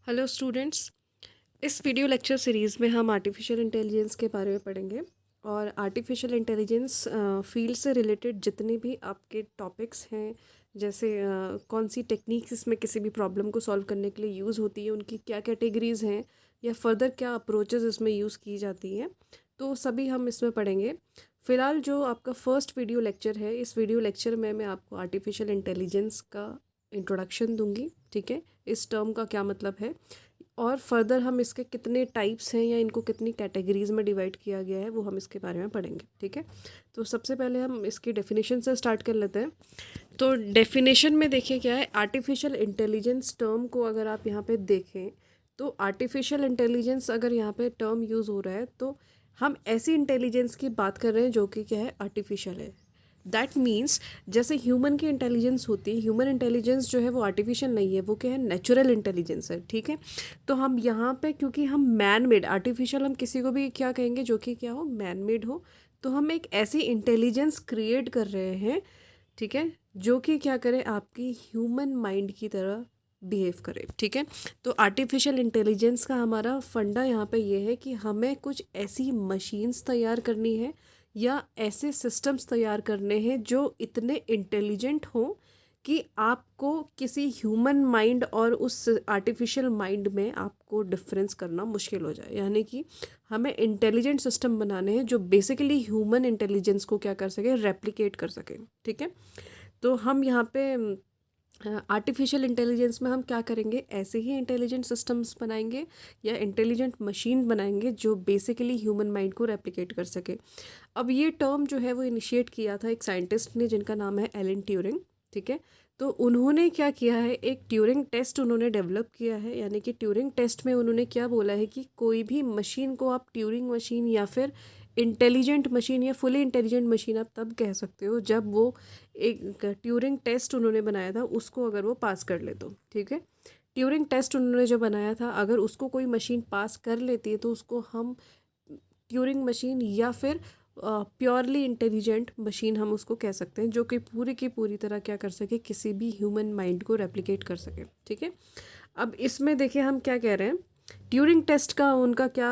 Hello students. इस video lecture series में हम आर्टिफिशियल इंटेलिजेंस के बारे में पढ़ेंगे और आर्टिफिशियल इंटेलिजेंस फील्ड से रिलेटेड जितने भी आपके टॉपिक्स हैं, जैसे कौन सी टेक्निक्स इसमें किसी भी प्रॉब्लम को सॉल्व करने के लिए यूज़ होती है, उनकी क्या कैटेगरीज़ हैं या फर्दर क्या अप्रोचेस इसमें यूज़ की जाती हैं, तो सभी हम इसमें पढ़ेंगे। फ़िलहाल जो आपका फर्स्ट वीडियो लेक्चर है, इस वीडियो लेक्चर में मैं आपको आर्टिफिशियल इंटेलिजेंस का इंट्रोडक्शन दूंगी। ठीक है, इस टर्म का क्या मतलब है और फर्दर हम इसके कितने टाइप्स हैं या इनको कितनी कैटेगरीज़ में डिवाइड किया गया है वो हम इसके बारे में पढ़ेंगे। ठीक है, तो सबसे पहले हम इसकी डेफिनेशन से स्टार्ट कर लेते हैं। तो डेफिनेशन में देखिए क्या है, आर्टिफिशियल इंटेलिजेंस टर्म को अगर आप यहाँ पे देखें तो आर्टिफिशियल इंटेलिजेंस अगर यहाँ पे टर्म यूज़ हो रहा है तो हम ऐसी इंटेलिजेंस की बात कर रहे हैं जो कि क्या है, आर्टिफिशियल है। दैट मीन्स जैसे ह्यूमन की इंटेलिजेंस होती है, ह्यूमन इंटेलिजेंस जो है वो आर्टिफिशियल नहीं है, वो क्या है, नेचुरल इंटेलिजेंस है। ठीक है, तो हम यहाँ पे क्योंकि हम मैन मेड, आर्टिफिशियल हम किसी को भी क्या कहेंगे जो कि क्या हो, मैन मेड हो, तो हम एक ऐसी इंटेलिजेंस क्रिएट कर रहे हैं, ठीक है, जो कि क्या करे, आपकी ह्यूमन माइंड की तरह बिहेव करे। ठीक है, तो आर्टिफिशियल इंटेलिजेंस का हमारा फंडा यहाँ पे ये है कि हमें कुछ ऐसी मशीन्स तैयार करनी है या ऐसे सिस्टम्स तैयार करने हैं जो इतने इंटेलिजेंट हों कि आपको किसी ह्यूमन माइंड और उस आर्टिफिशियल माइंड में आपको डिफरेंस करना मुश्किल हो जाए। यानी कि हमें इंटेलिजेंट सिस्टम बनाने हैं जो बेसिकली ह्यूमन इंटेलिजेंस को क्या कर सके, रेप्लिकेट कर सके। ठीक है, तो हम यहाँ पे आर्टिफिशियल इंटेलिजेंस में हम क्या करेंगे, ऐसे ही इंटेलिजेंट सिस्टम्स बनाएंगे या इंटेलिजेंट मशीन बनाएंगे जो बेसिकली ह्यूमन माइंड को रेप्लिकेट कर सके। अब ये टर्म जो है वो इनिशिएट किया था एक साइंटिस्ट ने जिनका नाम है एलन ट्यूरिंग। ठीक है, तो उन्होंने क्या किया है, एक ट्यूरिंग टेस्ट उन्होंने डेवलप किया है। यानी कि ट्यूरिंग टेस्ट में उन्होंने क्या बोला है कि कोई भी मशीन को आप ट्यूरिंग मशीन या फिर इंटेलिजेंट मशीन या फुली इंटेलिजेंट मशीन आप तब कह सकते हो जब वो एक ट्यूरिंग टेस्ट उन्होंने बनाया था उसको अगर वो पास कर ले तो। ठीक है, ट्यूरिंग टेस्ट उन्होंने जो बनाया था अगर उसको कोई मशीन पास कर लेती है तो उसको हम ट्यूरिंग मशीन या फिर प्योरली इंटेलिजेंट मशीन हम उसको कह सकते हैं, जो कि पूरी की पूरी तरह क्या कर सके, किसी भी ह्यूमन माइंड को रेप्लिकेट कर सके। ठीक है, अब इसमें देखिए हम क्या कह रहे हैं, ट्यूरिंग टेस्ट का उनका क्या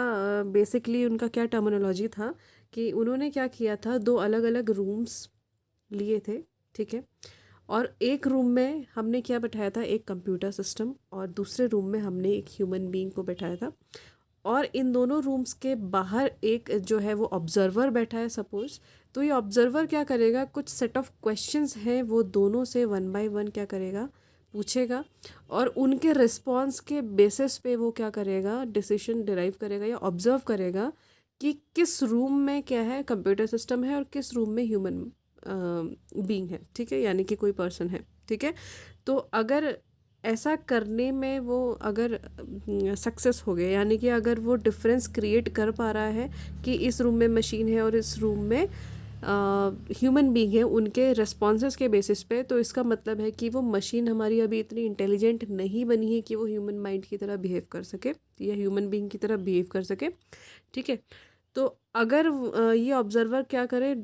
बेसिकली उनका क्या टर्मिनोलॉजी था कि उन्होंने क्या किया था, दो अलग अलग रूम्स लिए थे। ठीक है, और एक रूम में हमने क्या बैठाया था, एक कंप्यूटर सिस्टम, और दूसरे रूम में हमने एक ह्यूमन बीइंग को बैठाया था। और इन दोनों रूम्स के बाहर एक जो है वो ऑब्जर्वर बैठा है सपोज। तो ये ऑब्जर्वर क्या करेगा, कुछ सेट ऑफ क्वेश्चंस हैं वो दोनों से वन बाय वन क्या करेगा, पूछेगा, और उनके रिस्पॉन्स के बेसिस पे वो क्या करेगा, डिसीजन डिराइव करेगा या ऑब्जर्व करेगा कि किस रूम में क्या है, कंप्यूटर सिस्टम है, और किस रूम में ह्यूमन बीइंग है। ठीक है, यानी कि कोई पर्सन है। ठीक है, तो अगर ऐसा करने में वो अगर सक्सेस हो गया, यानी कि अगर वो डिफरेंस क्रिएट कर पा रहा है कि इस रूम में मशीन है और इस रूम में ह्यूमन बीइंग है, उनके रेस्पॉन्सेस के बेसिस पे, तो इसका मतलब है कि वो मशीन हमारी अभी इतनी इंटेलिजेंट नहीं बनी है कि वो ह्यूमन माइंड की तरह बिहेव कर सके या ह्यूमन बीइंग की तरह बिहेव कर सके। ठीक है, तो अगर ये ऑब्जर्वर क्या करे,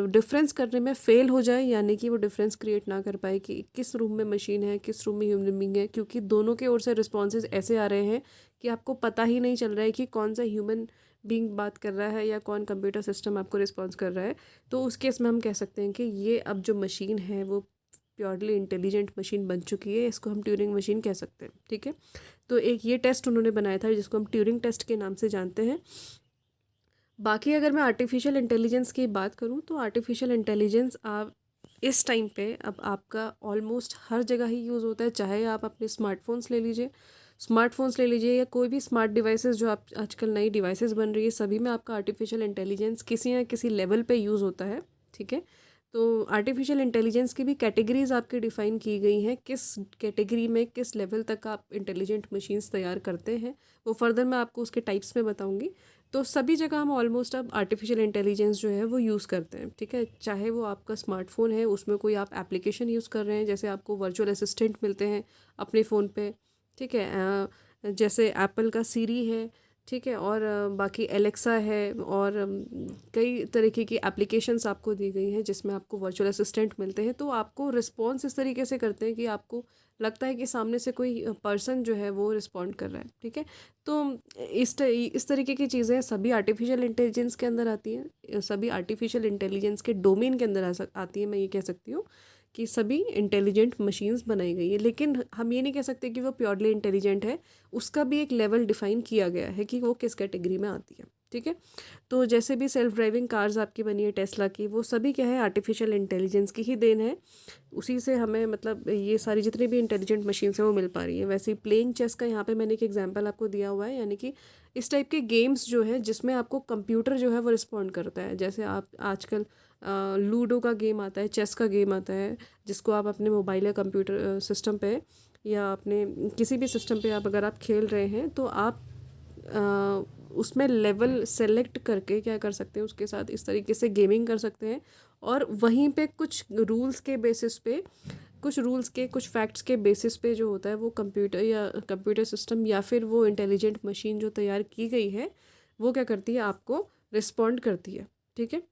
डिफरेंस करने में फेल हो जाए, यानी कि वो डिफरेंस क्रिएट ना कर पाए कि किस रूम में मशीन है किस रूम में ह्यूमन बीइंग है, क्योंकि दोनों के ओर से रिस्पॉन्सेज ऐसे आ रहे हैं कि आपको पता ही नहीं चल रहा है कि कौन सा ह्यूमन बीइंग बात कर रहा है या कौन कंप्यूटर सिस्टम आपको रिस्पॉन्स कर रहा है। तो उस केस में हम कह सकते हैं कि ये अब जो मशीन है वो प्योरली इंटेलिजेंट मशीन बन चुकी है, इसको हम ट्यूरिंग मशीन कह सकते हैं। ठीक है, तो एक ये टेस्ट उन्होंने बनाया था जिसको हम ट्यूरिंग टेस्ट के नाम से जानते हैं। बाकी अगर मैं आर्टिफिशियल इंटेलिजेंस की बात करूं तो आर्टिफिशियल इंटेलिजेंस आप इस टाइम पे अब आपका ऑलमोस्ट हर जगह ही यूज़ होता है। चाहे आप अपने स्मार्टफोन्स ले लीजिए या कोई भी स्मार्ट डिवाइसेस जो आप आजकल नई डिवाइसेस बन रही है, सभी में आपका आर्टिफिशियल इंटेलिजेंस किसी न किसी लेवल पे यूज़ होता है। ठीक है, तो आर्टिफिशियल इंटेलिजेंस की भी कैटेगरीज आपकी डिफ़ाइन की गई हैं, किस कैटेगरी में किस लेवल तक आप इंटेलिजेंट मशीन्स तैयार करते हैं, वो फर्दर मैं आपको उसके टाइप्स में बताऊंगी। तो सभी जगह हम ऑलमोस्ट अब आर्टिफिशियल इंटेलिजेंस जो है वो यूज़ करते हैं। ठीक है, चाहे वो आपका स्मार्टफोन है, उसमें कोई आप एप्लीकेशन यूज़ कर रहे हैं, जैसे आपको वर्चुअल असिस्टेंट मिलते हैं अपने फ़ोन पे। ठीक है, जैसे एप्पल का सीरी है। ठीक है, और बाकी एलेक्सा है, और कई तरीके की एप्लीकेशंस आपको दी गई हैं जिसमें आपको वर्चुअल असिस्टेंट मिलते हैं। तो आपको रिस्पॉन्स इस तरीके से करते हैं कि आपको लगता है कि सामने से कोई पर्सन जो है वो रिस्पॉन्ड कर रहा है, ठीक है। तो इस तरीके की चीज़ें सभी आर्टिफिशियल इंटेलिजेंस के अंदर आती हैं, सभी आर्टिफिशियल इंटेलिजेंस के डोमेन के अंदर आती है। मैं ये कह सकती हूँ कि सभी इंटेलिजेंट मशीन्स बनाई गई है, लेकिन हम ये नहीं कह सकते कि वो प्योरली इंटेलिजेंट है। उसका भी एक लेवल डिफाइन किया गया है कि वो किस कैटेगरी में आती है, ठीक है। तो जैसे भी सेल्फ ड्राइविंग कार्स आपकी बनी है टेस्ला की, वो सभी क्या है, आर्टिफिशियल इंटेलिजेंस की ही देन है। उसी से हमें मतलब ये सारी जितनी भी इंटेलिजेंट मशीन्स हैं वो मिल पा रही हैं। वैसे ही प्लेइंग चेस का यहाँ पे मैंने एक एग्जांपल आपको दिया हुआ है, यानी कि इस टाइप के गेम्स जो है जिसमें आपको कंप्यूटर जो है वो रिस्पॉन्ड करता है। जैसे आप आजकल लूडो का गेम आता है, चेस का गेम आता है, जिसको आप अपने मोबाइल या कंप्यूटर सिस्टम पे या अपने किसी भी सिस्टम पे आप अगर आप खेल रहे हैं तो आप उसमें लेवल सेलेक्ट करके क्या कर सकते हैं, उसके साथ इस तरीके से गेमिंग कर सकते हैं। और वहीं पे कुछ रूल्स के बेसिस पे, कुछ फैक्ट्स के बेसिस पे जो होता है वो कंप्यूटर सिस्टम या फिर वो इंटेलिजेंट मशीन जो तैयार की गई है वो क्या करती है, आपको रिस्पॉन्ड करती है, ठीक है।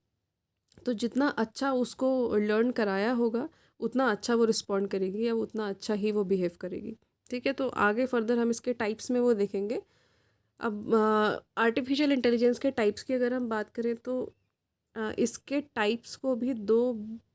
तो जितना अच्छा उसको लर्न कराया होगा उतना अच्छा वो रिस्पॉन्ड करेगी या उतना अच्छा ही वो बिहेव करेगी, ठीक है। तो आगे फर्दर हम इसके टाइप्स में वो देखेंगे। अब आर्टिफिशियल इंटेलिजेंस के टाइप्स की अगर हम बात करें तो इसके टाइप्स को भी दो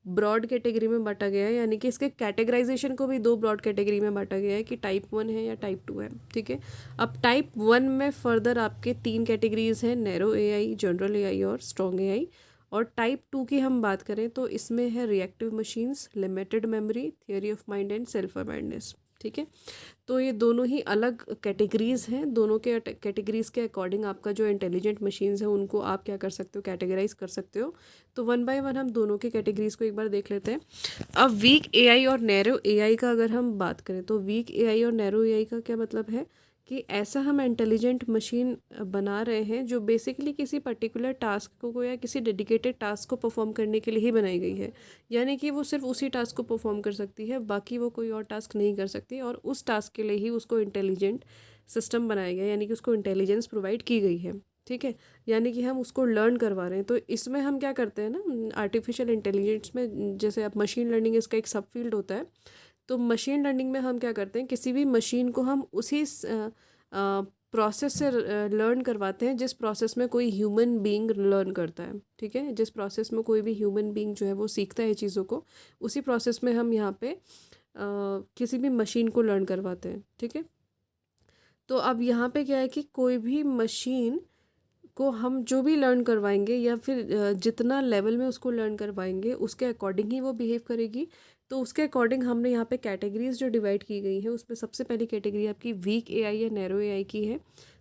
ब्रॉड कैटेगरी में बांटा गया है, यानी कि इसके कैटेगराइजेशन को भी दो ब्रॉड कैटेगरी में बांटा गया है कि टाइप 1 है या टाइप 2 है, ठीक है। अब टाइप 1 में फर्दर आपके 3 कैटेगरीज हैं, नैरो एआई, जनरल एआई और स्ट्रॉन्ग एआई। और टाइप 2 की हम बात करें तो इसमें है reactive machines, limited memory, theory of mind and self awareness, ठीक है। तो ये दोनों ही अलग कैटेगरीज हैं। दोनों के कैटेगरीज के अकॉर्डिंग आपका जो इंटेलिजेंट मशीन्स हैं उनको आप क्या कर सकते हो, कैटेगराइज कर सकते हो। तो वन बाय वन हम दोनों के कैटेगरीज को एक बार देख लेते हैं। अब वीक एआई और नैरो एआई का अगर हम बात करें तो वीक एआई और नैरो एआई का क्या मतलब है कि ऐसा हम इंटेलिजेंट मशीन बना रहे हैं जो बेसिकली किसी पर्टिकुलर टास्क को या किसी डेडिकेटेड टास्क को परफॉर्म करने के लिए ही बनाई गई है। यानी कि वो सिर्फ उसी टास्क को परफॉर्म कर सकती है, बाकी वो कोई और टास्क नहीं कर सकती, और उस टास्क के लिए ही उसको इंटेलिजेंट सिस्टम बनाया गया, यानी कि उसको इंटेलिजेंस प्रोवाइड की गई है, ठीक है। यानी कि हम उसको लर्न करवा रहे हैं। तो इसमें हम क्या करते हैं ना, आर्टिफिशियल इंटेलिजेंस में जैसे अब मशीन लर्निंग इसका एक सब फील्ड होता है। तो मशीन लर्निंग में हम क्या करते हैं, किसी भी मशीन को हम उसी प्रोसेस से लर्न करवाते हैं जिस प्रोसेस में कोई ह्यूमन बीइंग लर्न करता है, ठीक है। जिस प्रोसेस में कोई भी ह्यूमन बीइंग जो है वो सीखता है चीज़ों को, उसी प्रोसेस में हम यहाँ पे किसी भी मशीन को लर्न करवाते हैं, ठीक है। तो अब यहाँ पे क्या है कि कोई भी मशीन को हम जो भी लर्न करवाएंगे या फिर जितना लेवल में उसको लर्न करवाएंगे उसके अकॉर्डिंग ही वो बिहेव करेगी। तो उसके अकॉर्डिंग हमने यहाँ पे कैटेगरीज जो डिवाइड की गई है उसमें सबसे पहली कैटेगरी आपकी वीक एआई या नैरो एआई की है।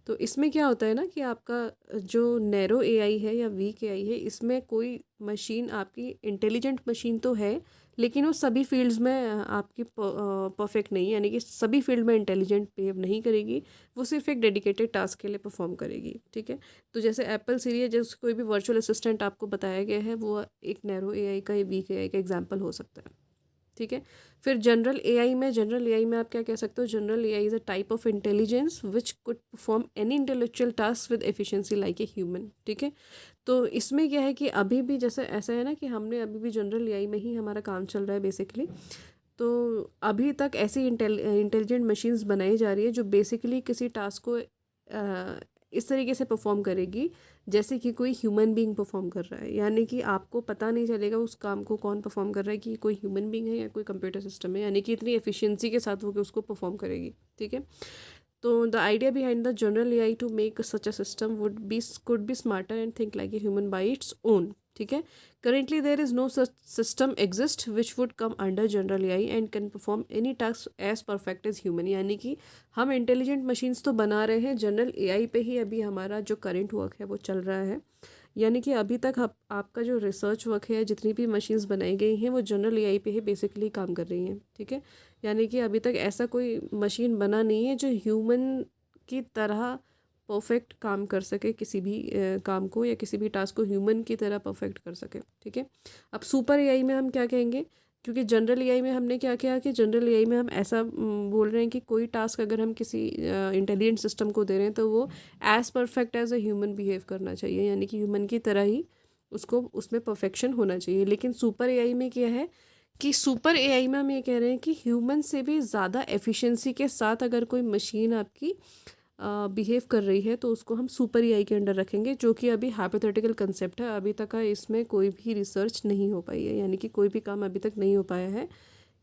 तो इसमें क्या होता है ना कि आपका जो नैरो एआई है या वीक एआई है, इसमें कोई मशीन आपकी इंटेलिजेंट मशीन तो है, लेकिन वो सभी फील्ड्स में आपकी परफेक्ट नहीं है, यानी कि सभी फील्ड में इंटेलिजेंट बिहेव नहीं करेगी। वो सिर्फ एक डेडिकेटेड टास्क के लिए परफॉर्म करेगी, ठीक है। तो जैसे एप्पल सीरी है, जैसे कोई भी वर्चुअल असिस्टेंट आपको बताया गया है, वो एक नैरो एआई का या वीक एआई का एग्जांपल हो सकता है, ठीक है। फिर जनरल एआई में आप क्या कह सकते हो, general AI is a type of intelligence which could perform any intellectual task with efficiency like a human, ठीक है। तो इसमें क्या है कि अभी भी जैसे ऐसा है ना कि हमने अभी भी जनरल एआई में ही हमारा काम चल रहा है बेसिकली। तो अभी तक ऐसी इंटेलिजेंट मशीन्स बनाई जा रही है जो बेसिकली किसी टास्क को इस तरीके से परफॉर्म करेगी जैसे कि कोई ह्यूमन बीइंग परफॉर्म कर रहा है, यानी कि आपको पता नहीं चलेगा उस काम को कौन परफॉर्म कर रहा है, कि कोई ह्यूमन बीइंग है या कोई कंप्यूटर सिस्टम है, यानी कि इतनी एफिशिएंसी के साथ वो उसको परफॉर्म करेगी, ठीक है। तो the idea behind the general AI to make such a system could be smarter and think like a human by its own, ठीक है। Currently there is no such system exist which would come under general AI and can perform any task as perfect as human, यानी कि हम intelligent machines तो बना रहे हैं, general AI पे ही अभी हमारा जो करंट वर्क है वो चल रहा है। यानी कि अभी तक आपका जो रिसर्च वर्क है, जितनी भी मशीन्स बनाई गई हैं वो जनरल एआई पे ही बेसिकली काम कर रही हैं, ठीक है। यानी कि अभी तक ऐसा कोई मशीन बना नहीं है जो ह्यूमन की तरह परफेक्ट काम कर सके, किसी भी काम को या किसी भी टास्क को ह्यूमन की तरह परफेक्ट कर सके, ठीक है। अब सुपर एआई में हम क्या कहेंगे, क्योंकि जनरल एआई में हमने क्या किया कि जनरल एआई में हम ऐसा बोल रहे हैं कि कोई टास्क अगर हम किसी इंटेलिजेंट सिस्टम को दे रहे हैं तो वो as perfect as a human behave करना चाहिए, यानी कि ह्यूमन की तरह ही उसको उसमें परफेक्शन होना चाहिए। लेकिन सुपर एआई में क्या है कि सुपर एआई में हम ये कह रहे हैं कि ह्यूमन से भी ज़्यादा एफिशिएंसी के साथ अगर कोई मशीन आपकी बिहेव कर रही है तो उसको हम सुपर एआई के अंडर रखेंगे, जो कि अभी हाइपोथेटिकल कंसेप्ट है। अभी तक का इसमें कोई भी रिसर्च नहीं हो पाई है, यानी कि कोई भी काम अभी तक नहीं हो पाया है।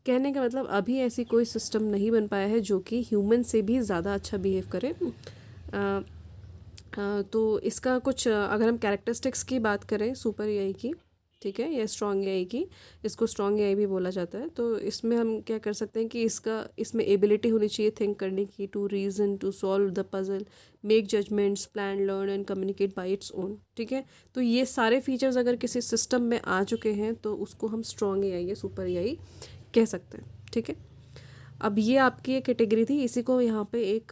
कहने का मतलब अभी ऐसी कोई सिस्टम नहीं बन पाया है जो कि ह्यूमन से भी ज़्यादा अच्छा बिहेव करे। तो इसका कुछ अगर हम कैरेक्टरिस्टिक्स की बात करें सुपर एआई की, ठीक है, या स्ट्रॉन्ग एआई की, इसको स्ट्रॉन्ग एआई भी बोला जाता है। तो इसमें हम क्या कर सकते हैं कि इसमें एबिलिटी होनी चाहिए थिंक करने की, to reason, to solve the puzzle, make judgements, plan, learn and communicate by its own. ठीक है, तो ये सारे फीचर्स अगर किसी सिस्टम में आ चुके हैं तो उसको हम स्ट्रॉन्ग एआई या सुपर एआई कह सकते हैं। ठीक है, अब ये आपकी एक कैटेगरी थी, इसी को यहाँ पे एक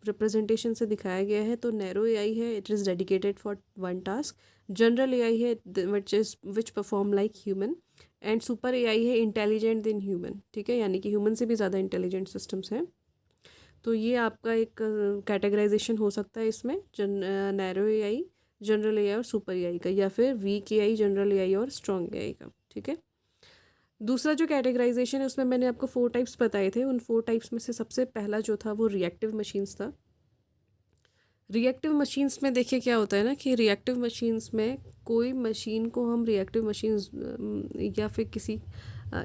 रिप्रेजेंटेशन से दिखाया गया है। तो नैरो एआई है, it is dedicated for one task. General AI है which perform like human. And super AI है इंटेलिजेंट देन ह्यूमन। ठीक है, यानी कि ह्यूमन से भी ज़्यादा इंटेलिजेंट सिस्टम्स हैं। तो ये आपका एक कैटेगराइजेशन हो सकता है इसमें, नैरो एआई, जनरल एआई और सुपर एआई का, या फिर वीक एआई, जनरल एआई और स्ट्रॉन्ग एआई का। ठीक है, दूसरा जो कैटेगराइजेशन है उसमें मैंने आपको 4 टाइप्स बताए थे। उन 4 टाइप्स में से सबसे पहला जो था वो रिएक्टिव मशीन्स था। रिएक्टिव मशीन्स में देखिए क्या होता है ना कि रिएक्टिव मशीन्स में कोई मशीन को हम रिएक्टिव मशीन्स या फिर किसी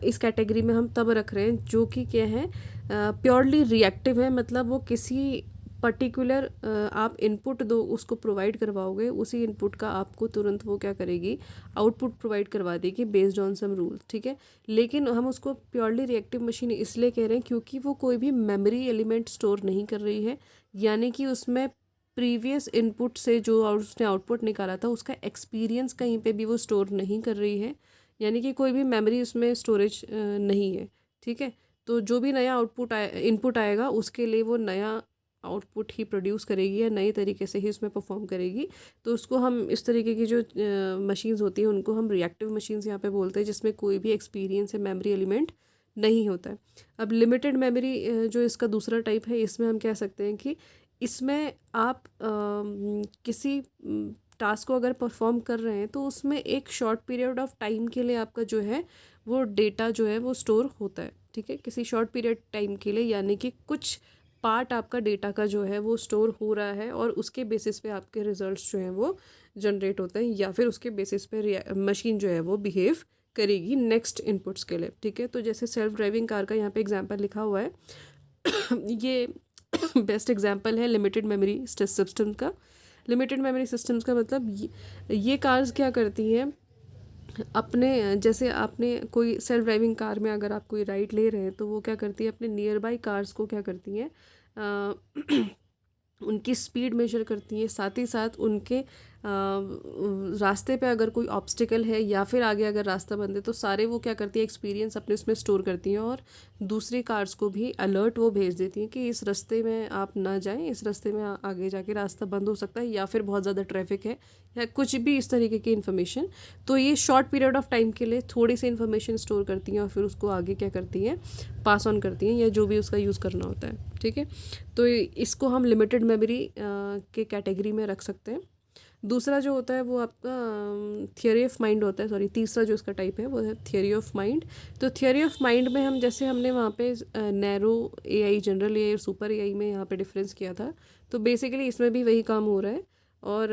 इस कैटेगरी में हम तब रख रहे हैं जो कि क्या है, प्योरली रिएक्टिव है। मतलब वो किसी पर्टिकुलर आप इनपुट दो, उसको प्रोवाइड करवाओगे, उसी इनपुट का आपको तुरंत वो क्या करेगी, आउटपुट प्रोवाइड करवा देगी बेस्ड ऑन सम रूल्स। ठीक है, लेकिन हम उसको प्योरली रिएक्टिव मशीन इसलिए कह रहे हैं क्योंकि वो कोई भी मेमोरी एलिमेंट स्टोर नहीं कर रही है, यानी कि उसमें प्रीवियस इनपुट से जो उसने आउटपुट निकाला था उसका एक्सपीरियंस कहीं पे भी वो स्टोर नहीं कर रही है, यानी कि कोई भी मेमोरी उसमें स्टोरेज नहीं है। ठीक है, तो जो भी नया इनपुट आएगा उसके लिए वो नया आउटपुट ही प्रोड्यूस करेगी या नए तरीके से ही उसमें परफॉर्म करेगी। तो उसको हम इस तरीके की जो मशीन्स होती हैं उनको हम रिएक्टिव मशीन्स यहाँ पे बोलते हैं, जिसमें कोई भी एक्सपीरियंस या मेमोरी एलिमेंट नहीं होता है। अब लिमिटेड मेमोरी जो इसका दूसरा टाइप है, इसमें हम कह सकते हैं कि इसमें आप किसी टास्क को अगर परफॉर्म कर रहे हैं तो उसमें एक शॉर्ट पीरियड ऑफ टाइम के लिए आपका जो है वो डेटा जो है वो स्टोर होता है। ठीक है, किसी शॉर्ट पीरियड टाइम के लिए, यानी कि कुछ पार्ट आपका डेटा का जो है वो स्टोर हो रहा है और उसके बेसिस पे आपके रिजल्ट्स जो हैं वो जनरेट होते हैं, या फिर उसके बेसिस पे मशीन जो है वो बिहेव करेगी नेक्स्ट इनपुट्स के लिए। ठीक है, तो जैसे सेल्फ ड्राइविंग कार का यहाँ पे एग्जांपल लिखा हुआ है ये बेस्ट एग्जांपल है लिमिटेड मेमोरी सिस्टम का। लिमिटेड मेमोरी सिस्टम्स का मतलब ये कार्स क्या करती हैं, अपने जैसे आपने कोई सेल्फ ड्राइविंग कार में अगर आप कोई राइड ले रहे हैं तो वो क्या करती है, अपने नियर बाई कार्स को क्या करती हैं, उनकी स्पीड मेजर करती हैं, साथ ही साथ उनके रास्ते पे अगर कोई ऑब्स्टिकल है या फिर आगे अगर रास्ता बंद है तो सारे वो क्या करती है, एक्सपीरियंस अपने उसमें स्टोर करती हैं और दूसरी कार्स को भी अलर्ट वो भेज देती हैं कि इस रास्ते में आप ना जाएं, इस रास्ते में आगे जाके रास्ता बंद हो सकता है या फिर बहुत ज़्यादा ट्रैफिक है या कुछ भी इस तरीके की इन्फॉर्मेशन। तो ये शॉर्ट पीरियड ऑफ टाइम के लिए थोड़ी सी इन्फॉर्मेशन स्टोर करती हैं और फिर उसको आगे क्या करती हैं, पास ऑन करती हैं, या जो भी उसका यूज़ करना होता है। ठीक है, तो इसको हम लिमिटेड मेमोरी के कैटेगरी में रख सकते हैं। दूसरा जो होता है वो आपका थियोरी ऑफ माइंड होता है, सॉरी तीसरा जो इसका टाइप है वो है थियोरी ऑफ माइंड। तो थियोरी ऑफ माइंड में हम जैसे हमने वहाँ पे नैरो एआई, जनरल एआई और सुपर एआई में यहाँ पे डिफरेंस किया था, तो बेसिकली इसमें भी वही काम हो रहा है और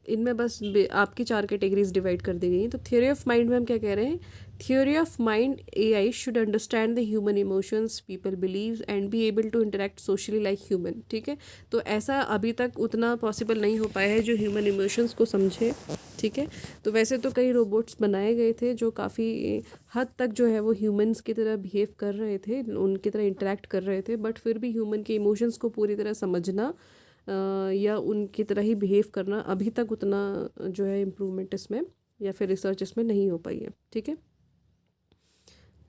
इनमें बस आपकी 4 कैटेगरीज डिवाइड कर दी गई हैं। तो थियोरी ऑफ माइंड में हम क्या कह रहे हैं, theory of mind AI should understand the human emotions, people believes and be able to interact socially like human. ठीक है, तो ऐसा अभी तक उतना पॉसिबल नहीं हो पाया है जो ह्यूमन इमोशंस को समझे। ठीक है, तो वैसे तो कई रोबोट्स बनाए गए थे जो काफ़ी हद तक जो है वो ह्यूमंस की तरह बिहेव कर रहे थे, उनकी तरह इंटरेक्ट कर रहे थे, बट फिर भी ह्यूमन के इमोशंस को पूरी तरह समझना या उनकी तरह ही बिहेव करना अभी तक उतना जो है इम्प्रूवमेंट इसमें या फिर रिसर्च इसमें नहीं हो पाई है। ठीक है,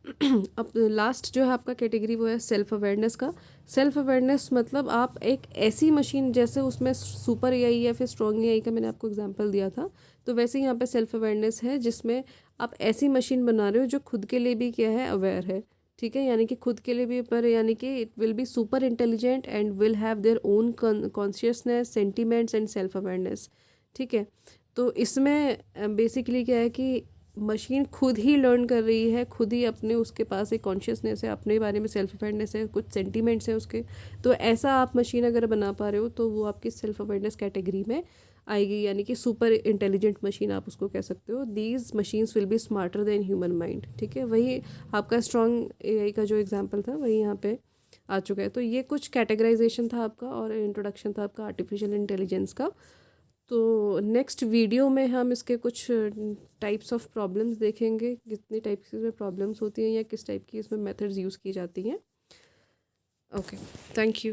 अब लास्ट जो है आपका कैटेगरी वो है सेल्फ अवेयरनेस का। सेल्फ अवेयरनेस मतलब आप एक ऐसी मशीन, जैसे उसमें सुपर एआई या फिर स्ट्रॉन्ग एआई का मैंने आपको एग्जांपल दिया था, तो वैसे ही यहाँ पे सेल्फ अवेयरनेस है जिसमें आप ऐसी मशीन बना रहे हो जो खुद के लिए भी क्या है, अवेयर है। ठीक है, यानी कि खुद के लिए भी, पर यानी कि it will be super intelligent and will have their own consciousness, sentiments and self awareness. ठीक है, तो इसमें बेसिकली क्या है कि मशीन खुद ही लर्न कर रही है, खुद ही अपने उसके पास एक कॉन्शियसनेस है, अपने बारे में सेल्फ अवेयरनेस है, कुछ सेंटीमेंट्स हैं उसके, तो ऐसा आप मशीन अगर बना पा रहे हो तो वो आपकी सेल्फ अवेयरनेस कैटेगरी में आएगी, यानी कि सुपर इंटेलिजेंट मशीन आप उसको कह सकते हो। These machines will be smarter than human mind. ठीक है, वही आपका स्ट्रॉन्ग एआई का जो एग्जांपल था वही यहाँ पे आ चुका है। तो ये कुछ कैटेगराइजेशन था आपका और इंट्रोडक्शन था आपका आर्टिफिशियल इंटेलिजेंस का। तो नेक्स्ट वीडियो में हम इसके कुछ टाइप्स ऑफ प्रॉब्लम्स देखेंगे, कितनी टाइप की इसमें प्रॉब्लम्स होती हैं या किस टाइप की इसमें मेथड्स यूज़ की जाती हैं। Okay, thank you.